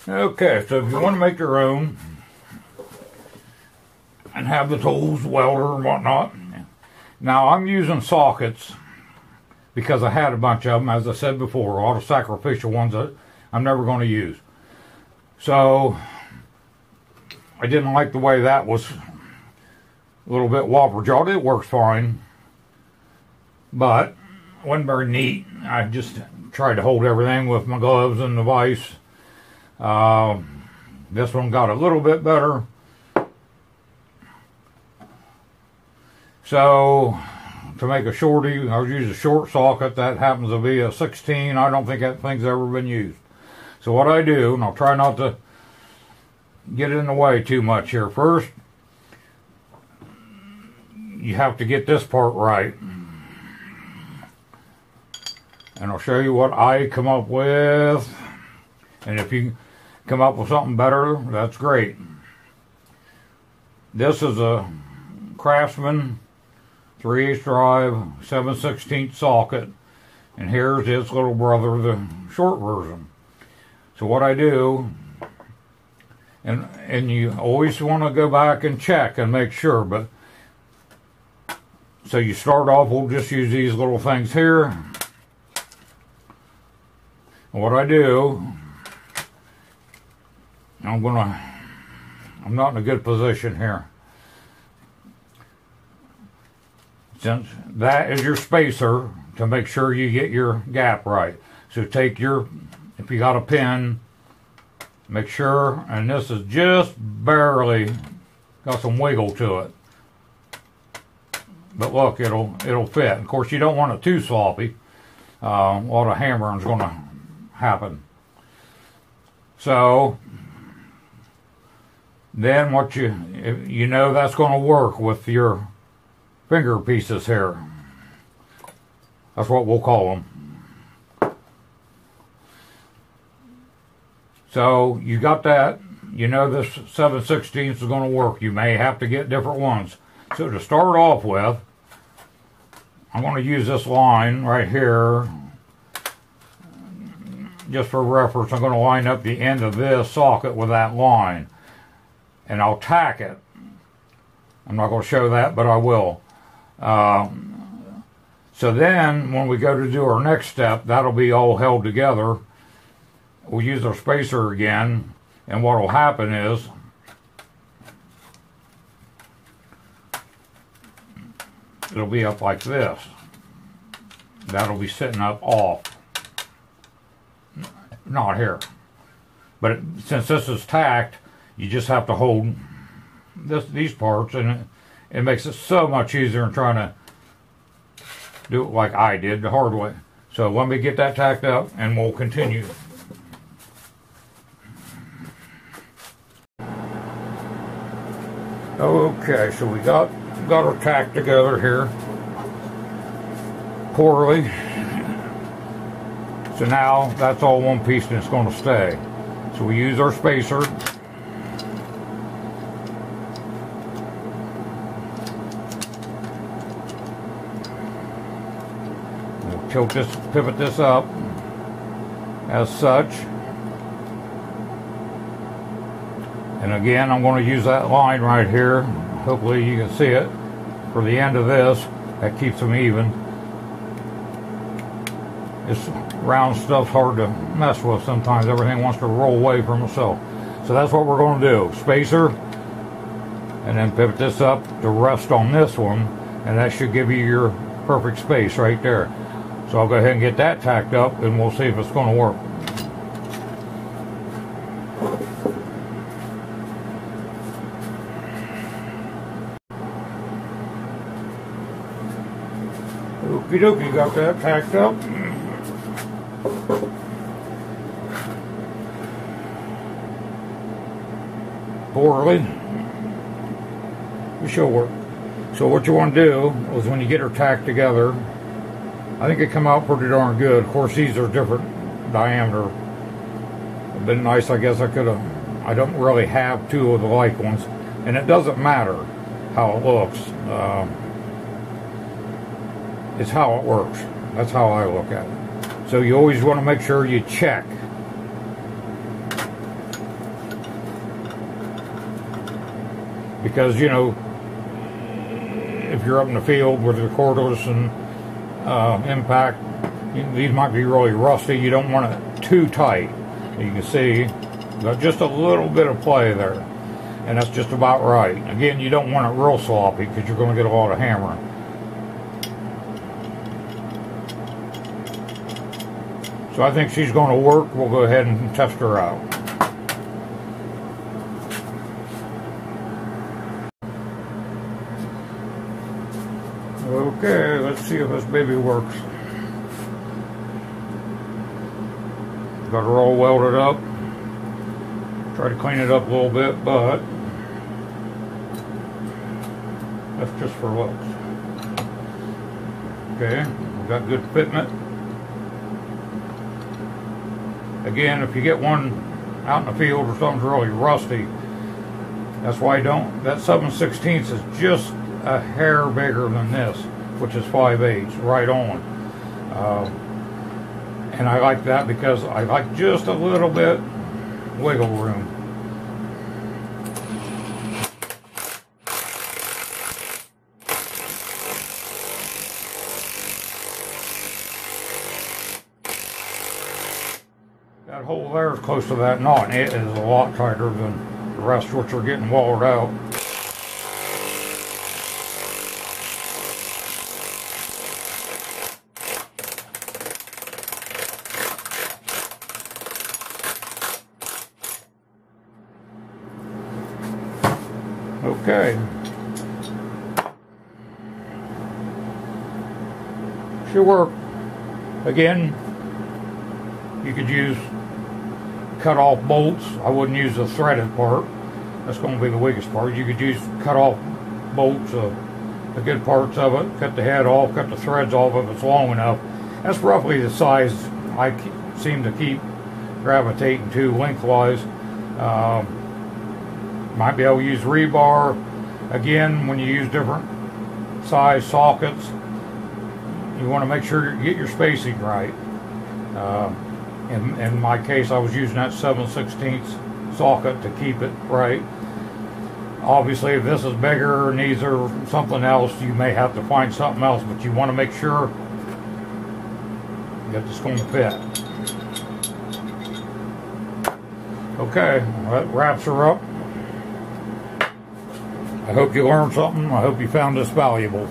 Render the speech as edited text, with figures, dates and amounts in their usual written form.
Okay, so if you want to make your own and have the tools, welder and whatnot. Now I'm using sockets because I had a bunch of them, as I said before, all the sacrificial ones that I'm never going to use. So I didn't like the way that was a little bit wobber jawed. It works fine, but it wasn't very neat. I just tried to hold everything with my gloves and the vise. This one got a little bit better. So to make a shorty, I would use a short socket. That happens to be a 16. I don't think that thing's ever been used. So what I do, and I'll try not to get in the way too much here. First, you have to get this part right. And I'll show you what I come up with. And if you come up with something better, that's great. This is a Craftsman 3/8 drive 7/16 socket, and here's its little brother, the short version. So what I do, and you always want to go back and check and make sure, but so you start off, we'll just use these little things here. And what I do, I'm not in a good position here. Since that is your spacer to make sure you get your gap right. So take your, if you got a pin, make sure, and this is just barely got some wiggle to it. But look, it'll fit. Of course, you don't want it too sloppy. A lot of hammering is going to happen. So then what you know that's going to work with your finger pieces here. That's what we'll call them. So you got that. You know this 7/16 is going to work. You may have to get different ones. So to start off with, I'm going to use this line right here. Just for reference, I'm going to line up the end of this socket with that line. And I'll tack it. I'm not going to show that, but I will. So then, when we go to do our next step, that'll be all held together. We'll use our spacer again, and what will happen is, it'll be up like this. That'll be sitting up off. Not here. But since this is tacked, you just have to hold these parts, and it makes it so much easier than trying to do it like I did the hard way. So let me get that tacked up and we'll continue. Okay, so we got our tack together here poorly. So now that's all one piece and it's going to stay. So we use our spacer. Tilt this, pivot this up as such. And again, I'm going to use that line right here. Hopefully you can see it for the end of this. That keeps them even. This round stuff's hard to mess with sometimes. Everything wants to roll away from itself. So that's what we're going to do. Spacer, and then pivot this up to rest on this one, and that should give you your perfect space right there. So I'll go ahead and get that tacked up, and we'll see if it's going to work. Okie dokie, got that tacked up. Poorly. It should work. So what you want to do is when you get her tacked together, I think it come out pretty darn good. Of course, these are different diameter. It'd been nice, I guess I could have. I don't really have two of the like ones, and it doesn't matter how it looks. It's how it works. That's how I look at it. So you always want to make sure you check. because, you know, if you're up in the field with the cordless and impact, these might be really rusty. You don't want it too tight. You can see got just a little bit of play there, and that's just about right. Again, you don't want it real sloppy because you're going to get a lot of hammering. So I think she's going to work. We'll go ahead and test her out. Okay, let's see if this baby works. Got her all welded up. Try to clean it up a little bit, but that's just for looks. Okay, we got good fitment. Again, if you get one out in the field or something's really rusty, that's why that 7/16 is just a hair bigger than this, which is 5/8, right on. And I like that because I like just a little bit wiggle room. That hole there is close to that knot, and it is a lot tighter than the rest, which are getting walled out. Okay. Should work. Again, you could use cut off bolts. I wouldn't use the threaded part. That's going to be the weakest part. You could use cut off bolts, the good parts of it, cut the head off, cut the threads off if it's long enough. That's roughly the size I seem to keep gravitating to lengthwise. Might be able to use rebar. Again, when you use different size sockets, you want to make sure you get your spacing right. In my case, I was using that 7/16 socket to keep it right. Obviously, if this is bigger and these are something else, you may have to find something else, but you want to make sure that it's going to fit. Okay, that wraps her up. I hope you learned something. I hope you found this valuable.